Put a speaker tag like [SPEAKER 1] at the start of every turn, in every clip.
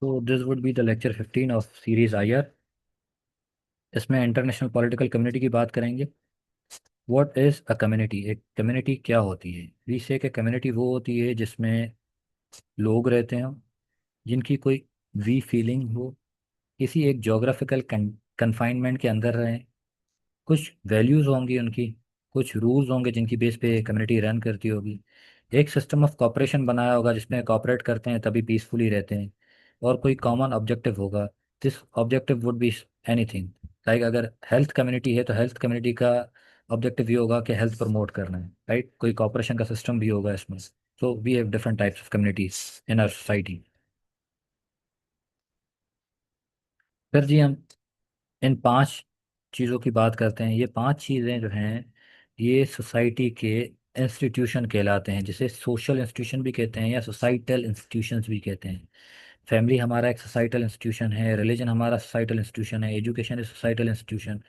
[SPEAKER 1] So this would be the lecture 15 of series IR. इसमें international political community की बात करेंगे। What is a community? एक community क्या होती है? वी से कि कम्युनिटी वो होती है जिसमें लोग रहते हों, जिनकी कोई वी फीलिंग हो, किसी एक जोग्राफिकल कन्फाइनमेंट के अंदर रहें, कुछ वैल्यूज़ होंगी उनकी, कुछ रूल्स होंगे जिनकी बेस पे कम्युनिटी रन करती होगी, एक सिस्टम ऑफ कॉपरेशन बनाया होगा जिसमें कॉपरेट करते हैं तभी पीसफुली रहते हैं, और कोई कॉमन ऑब्जेक्टिव होगा। This objective would be anything. Like अगर हेल्थ कम्युनिटी है तो हेल्थ कम्युनिटी का ऑब्जेक्टिव ये होगा कि हेल्थ प्रमोट करना है, राइट? कोई कॉपरेशन का सिस्टम भी होगा इसमें। So we have different types of communities in our society. फिर जी हम इन पांच चीज़ों की बात करते हैं। ये पांच चीज़ें जो हैं ये सोसाइटी के इंस्टीट्यूशन कहलाते हैं, जिसे सोशल इंस्टीट्यूशन भी कहते हैं या सोसाइटल इंस्टीट्यूशंस भी कहते हैं। फैमिली हमारा एक सोसाइटल इंस्टीट्यूशन है, रिलीजन हमारा सोसाइटल इंस्टीट्यूशन है, education is societal institution,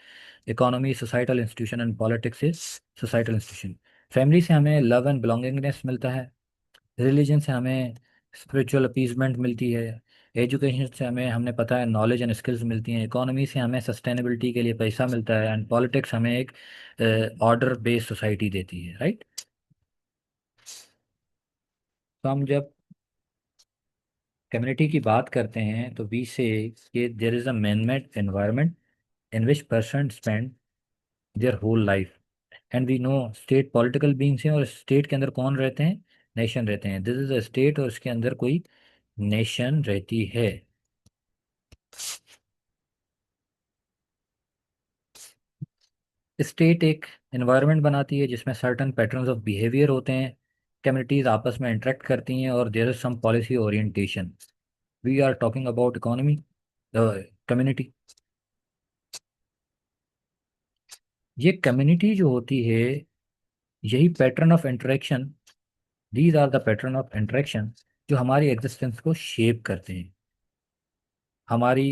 [SPEAKER 1] economy societal institution and politics is societal institution. Family से हमें लव एंड बिलोंगिंगनेस मिलता है, रिलीजन से हमें स्पिरिचुअल अपीजमेंट मिलती है, एजुकेशन से हमें हमने पता है नॉलेज एंड स्किल्स मिलती हैं, इकोनॉमी से हमें सस्टेनेबिलिटी के लिए पैसा मिलता है, एंड पॉलिटिक्स हमें एक ऑर्डर बेस्ड सोसाइटी देती है, राइट? तो हम जब कम्युनिटी की बात करते हैं तो वी से कि there is a man made environment in which person spend their whole life. And we know state political beings हैं, और स्टेट के अंदर कौन रहते हैं? नेशन रहते हैं। दिस इज अ स्टेट, और इसके अंदर कोई नेशन रहती है। स्टेट एक एनवायरनमेंट बनाती है जिसमें सर्टन पैटर्न्स ऑफ बिहेवियर होते हैं, कम्युनिटीज आपस में इंटरेक्ट करती हैं, और there is some policy orientation. We are talking about economy community. ये कम्युनिटी जो होती है, यही pattern of interaction, these are the pattern of interaction जो हमारी एग्जिस्टेंस को शेप करते हैं, हमारी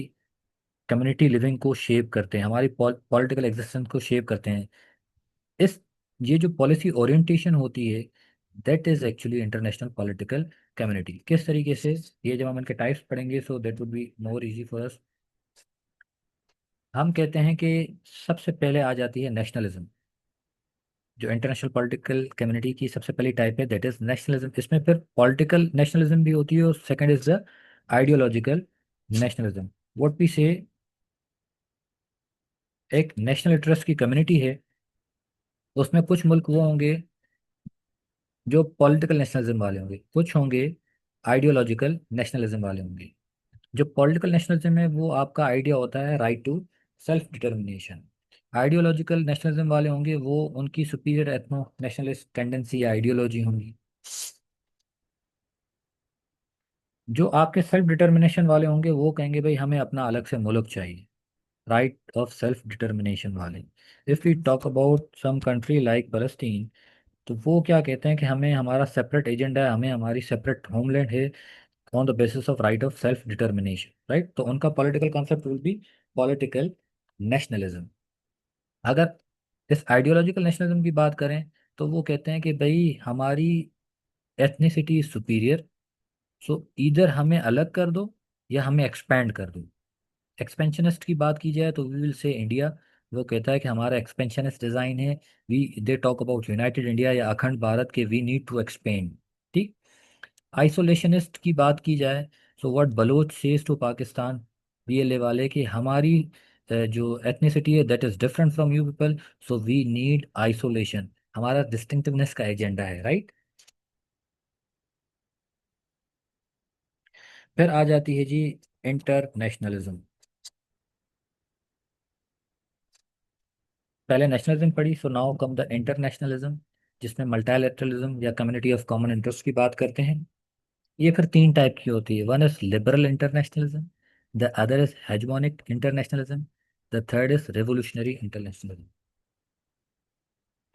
[SPEAKER 1] कम्युनिटी लिविंग को शेप करते हैं, हमारी पॉलिटिकल एग्जिस्टेंस को शेप करते हैं। इस ये जो पॉलिसी ओरिएंटेशन होती है, that is actually international political community. किस तरीके से? ये जब हम इनके टाइप्स पढ़ेंगे so that would be more easy for us. हम कहते हैं कि सबसे पहले आ जाती है नेशनलिज्म। जो इंटरनेशनल पॉलिटिकल कम्युनिटी की सबसे पहली टाइप है दैट इज नेशनलिज्म। इसमें फिर पॉलिटिकल नेशनलिज्म भी होती है, और second is the ideological nationalism. What we say, एक नेशनल इंटरेस्ट की कम्युनिटी है, उसमें कुछ मुल्क वो होंगे जो पॉलिटिकल नेशनलिज्म वाले होंगे, कुछ होंगे आइडियोलॉजिकल नेशनलिज्म वाले होंगे। जो पॉलिटिकल नेशनलिज्म है वो आपका आइडिया होता है right to self determination. Ideological nationalism वाले होंगे वो उनकी सुपीरियर एथनो नेशनलिस्ट टेंडेंसी या आइडियोलॉजी होंगी। जो आपके सेल्फ डिटर्मिनेशन वाले होंगे वो कहेंगे भाई हमें अपना अलग से मुल्क चाहिए, राइट ऑफ सेल्फ डिटर्मिनेशन वाले। If we talk about some country like फलस्तीन, तो वो क्या कहते हैं कि हमें हमारा सेपरेट एजेंडा है, हमें हमारी सेपरेट होमलैंड है on the basis of right of self determination, right? तो उनका political concept will be political nationalism. अगर इस आइडियोलॉजिकल नेशनलिज्म की बात करें तो वो कहते हैं कि भाई हमारी एथनिसिटी इज सुपीरियर, सो इधर हमें अलग कर दो या हमें एक्सपैंड कर दो। एक्सपेंशनिस्ट की बात की जाए तो वी विल से इंडिया। वो कहता है कि हमारा एक्सपेंशनिस्ट डिज़ाइन है। We they talk about united India या अखंड भारत के वी नीड टू एक्सपेंड। ठीक। आइसोलेशनिस्ट की बात की जाए, so what Baloch says to Pakistan, BLA वाले, कि हमारी जो एथनिसिटी है that is different from you people, so we need isolation. हमारा डिस्टिंक्टिवनेस का एजेंडा है, राइट? फिर आ जाती है जी इंटरनेशनलिज्म। पहले नेशनलिज्म पढ़ी, so now come the internationalism, जिसमें मल्टीलैटरलिज्म या कम्युनिटी ऑफ कॉमन इंटरेस्ट की बात करते हैं। ये फिर तीन टाइप की होती है। One is liberal internationalism, the other is hegemonic internationalism, the third is revolutionary internationalism.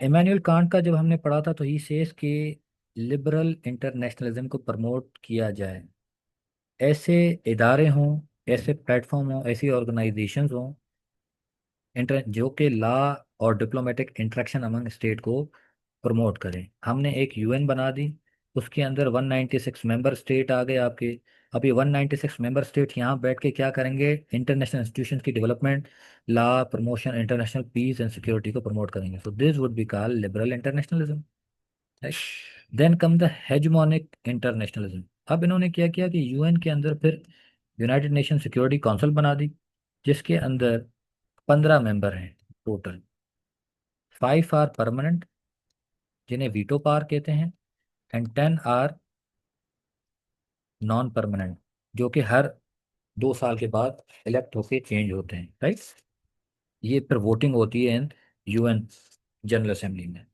[SPEAKER 1] Immanuel Kant का जब हमने पढ़ा था तो ही सेज कि लिबरल इंटरनेशनलिज्म को प्रमोट किया जाए, ऐसे इदारे हों, ऐसे प्लेटफॉर्म हों, ऐसी ऑर्गेनाइजेशंस हों इंटर जो कि लॉ और डिप्लोमेटिक इंटरेक्शन अमंग स्टेट को प्रमोट करें। हमने एक यूएन बना दी, उसके अंदर 196 मेंबर स्टेट आ गए आपके। अब ये 196 मेंबर स्टेट यहाँ बैठ के क्या करेंगे, इंटरनेशनल इंस्टीट्यूशन की development, law promotion, international peace and security को प्रमोट करेंगे। So this would be called liberal internationalism. Then come the hegemonic internationalism. अब इन्होंने क्या किया कि यूएन के अंदर फिर यूनाइटेड नेशन सिक्योरिटी काउंसिल बना दी, जिसके अंदर 15 मेंबर हैं टोटल। 5 आर परमानेंट, जिन्हें वीटो पावर कहते हैं, एंड 10 आर नॉन परमानेंट, जो कि हर 2 साल के बाद इलेक्ट होके चेंज होते हैं, राइट। ये फिर वोटिंग होती है इन यूएन जनरल असेंबली में।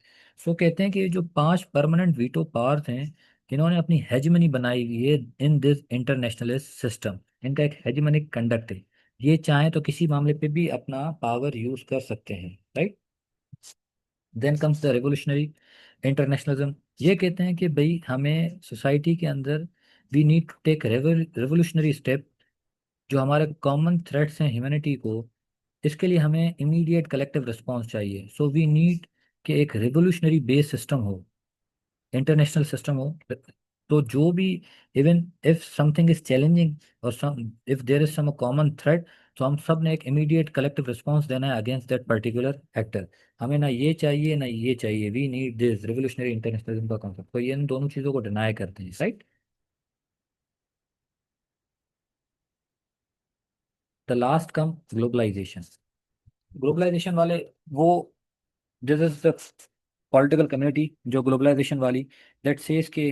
[SPEAKER 1] सो कहते हैं कि ये जो 5 परमानेंट वीटो पावर्स हैं, इन्होंने अपनी हेजमनी बनाई हुई है इन दिस इंटरनेशनलिस्ट सिस्टम। इनका एक हेजमनिक कंडक्ट है, ये चाहें तो किसी मामले पे भी अपना पावर यूज कर सकते हैं, right. Then comes the revolutionary internationalism. ये कहते हैं कि भाई हमें सोसाइटी के अंदर we need to take revolutionary step, जो हमारे कॉमन थ्रेट्स हैं ह्यूमैनिटी को, इसके लिए हमें इमीडिएट कलेक्टिव रिस्पॉन्स चाहिए। सो वी नीड कि एक रेवोल्यूशनरी बेस सिस्टम हो, इंटरनेशनल सिस्टम हो। तो जो भी, even if something is challenging और some if there is some common threat, तो हम सब ने एक इमीडिएट कलेक्टिव रिस्पॉन्स देना है अगेंस्ट दैट पर्टिकुलर एक्टर। हमें ना ये चाहिए ना ये चाहिए, we need this revolutionary internationalism का कॉन्सेप्ट। तो ये इन दोनों चीज़ों को डिनाई करते हैं, right. The last come globalisation. Globalisation वाले वो, this is the political community जो ग्लोबलाइजेशन वाली, दैट सेज के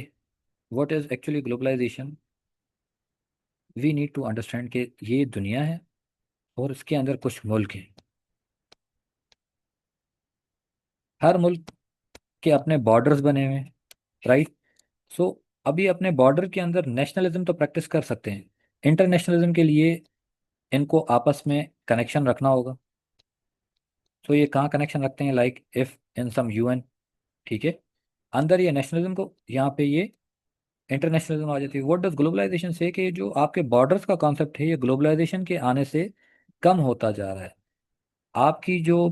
[SPEAKER 1] what is actually globalisation. We need to understand कि ये दुनिया है और इसके अंदर कुछ मुल्क हैं। हर मुल्क के अपने बॉर्डर्स बने हुए हैं, राइट। सो अभी अपने बॉर्डर के अंदर नेशनलिज्म तो प्रैक्टिस कर सकते हैं, इंटरनेशनलिज्म के लिए इनको आपस में कनेक्शन रखना होगा। तो ये कहाँ कनेक्शन रखते हैं, like if in some UN, ठीक है, अंदर ये नेशनलिज्म को, यहाँ पे ये इंटरनेशनलिज्म आ जाती है। व्हाट डज ग्लोबलाइजेशन से, कि जो आपके बॉर्डर्स का कॉन्सेप्ट है, ये ग्लोबलाइजेशन के आने से कम होता जा रहा है। आपकी जो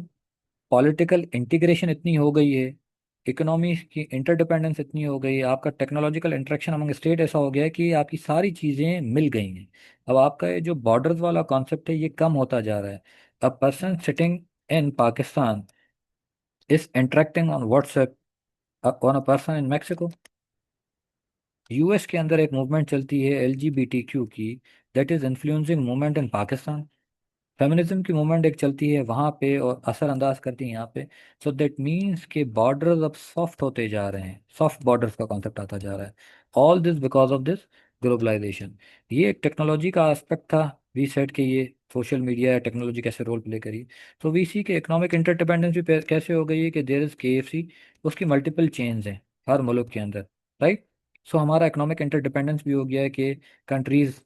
[SPEAKER 1] पॉलिटिकल इंटीग्रेशन इतनी हो गई है, इकोनॉमी की इंटरडिपेंडेंस इतनी हो गई है, आपका टेक्नोलॉजिकल इंटरेक्शन अमंग स्टेट ऐसा हो गया है कि आपकी सारी चीज़ें मिल गई हैं। अब आपका ये जो बॉर्डर्स वाला कॉन्सेप्ट है ये कम होता जा रहा है। A person sitting in Pakistan is interacting on WhatsApp on a person in Mexico. US के अंदर एक मूवमेंट चलती है एलजीबीटीक्यू की, that is influencing movement in Pakistan. Feminism की मूवमेंट एक चलती है वहाँ पे और असर अंदाज करती है यहाँ पे। सो दैट मीन्स के बॉर्डर्स अब सॉफ्ट होते जा रहे हैं, सॉफ्ट बॉर्डर्स का कॉन्सेप्ट आता जा रहा है। All this because of this globalisation. ये एक टेक्नोलॉजी का एस्पेक्ट था, वी सेट के ये सोशल मीडिया या टेक्नोलॉजी कैसे रोल प्ले करी। तो वी सी के इकोनॉमिक इंटरडिपेंडेंस भी कैसे हो गई है कि देयर इज केएफसी, उसकी मल्टीपल चेन्स हैं हर मुल्क के अंदर, राइट। सो हमारा इकोनॉमिक इंटरडिपेंडेंस भी हो गया है कि कंट्रीज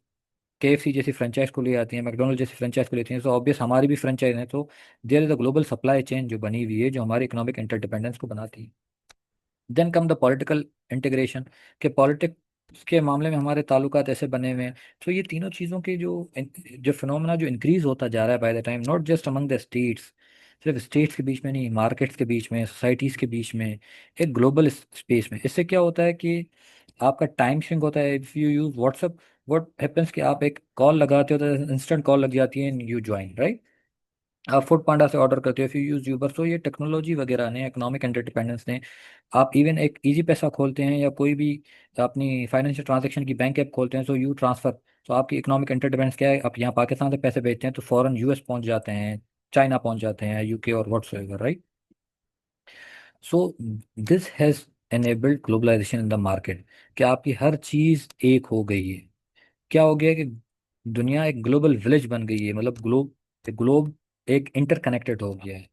[SPEAKER 1] केएफसी जैसी फ्रेंचाइज को ले आती हैं, मैकडोनल्ड जैसी फ्रेंचाइज को लेती हैं, तो ऑब्वियस हमारी भी फ्रेंचाइज है। तो there is a global supply chain जो बनी हुई है, जो हमारी इकोनॉमिक इंटरडिपेंडेंस को बनाती है। Then come the political integration, के पॉलिटिक्स के मामले में हमारे ताल्लुकात ऐसे बने हुए हैं। तो ये तीनों चीज़ों के जो फिनोमेना जो इंक्रीज होता जा रहा है by the time, not just among the states, सिर्फ स्टेट्स के बीच में नहीं, मार्केट्स के बीच में, सोसाइटीज़ के बीच में, एक ग्लोबल स्पेस में। इससे क्या होता है कि आपका टाइम श्रिंक होता है। If you use WhatsApp, what happens कि आप एक कॉल लगाते हो तो इंस्टेंट कॉल लग जाती है एंड यू ज्वाइन, राइट। आप फूड पांडा से ऑर्डर करते हो, फिर यूज यूबर। तो ये टेक्नोलॉजी वगैरह ने, इकोनॉमिक इंटरडिपेंडेंस ने, आप इवन एक इजी पैसा खोलते हैं या कोई भी अपनी फाइनेंशियल ट्रांजैक्शन की बैंक ऐप खोलते हैं, तो यू ट्रांसफर। तो आपकी इकोनॉमिक इंटरडिपेंडेंस क्या है, आप यहाँ पाकिस्तान से पैसे भेजते हैं तो फॉरन यूएस पहुंच जाते हैं, चाइना पहुंच जाते हैं, यूके और whatsoever, right. So this has enabled globalisation in the market, कि आपकी हर चीज़ एक हो गई है। क्या हो गया कि दुनिया एक ग्लोबल विलेज बन गई है, मतलब ग्लोब एक इंटरकनेक्टेड हो गया है।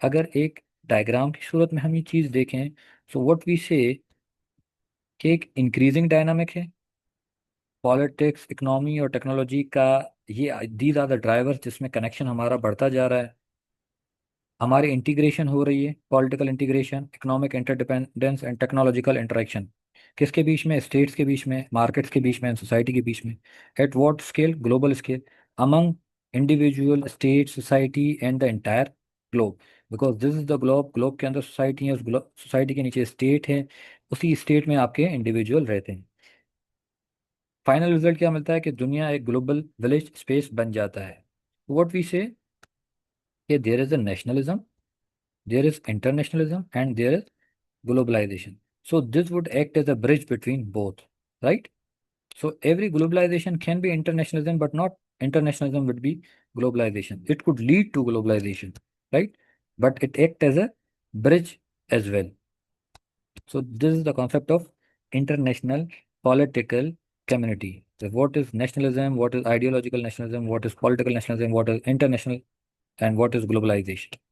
[SPEAKER 1] अगर एक डायग्राम की सूरत में हम ये चीज़ देखें, सो व्हाट वी से कि एक इंक्रीजिंग डायनामिक है, पॉलिटिक्स, इकोनॉमी और टेक्नोलॉजी का, ये दीज आर द ड्राइवर्स जिसमें कनेक्शन हमारा बढ़ता जा रहा है। हमारी इंटीग्रेशन हो रही है, political integration, economic interdependence and technological interaction. किसके बीच में, स्टेट्स के बीच में, मार्केट्स के बीच में, सोसाइटी के बीच में। At what scale, global scale, among individual, state, society and the entire globe. Because this is the globe, globe के अंदर सोसाइटी है, उस सोसाइटी के नीचे स्टेट है, उसी स्टेट में आपके इंडिविजुअल रहते हैं। फाइनल रिजल्ट क्या मिलता है कि दुनिया एक ग्लोबल विलेज स्पेस बन जाता है। व्हाट वी से कि there is a nationalism, there is internationalism and there is globalization. So this would act as a bridge between both, right? So every globalization can be internationalism, but not internationalism would be globalization. It could lead to globalization, right? But it act as a bridge as well. So this is the concept of international political community. So what is nationalism? What is ideological nationalism? What is political nationalism? What is international? And what is globalization?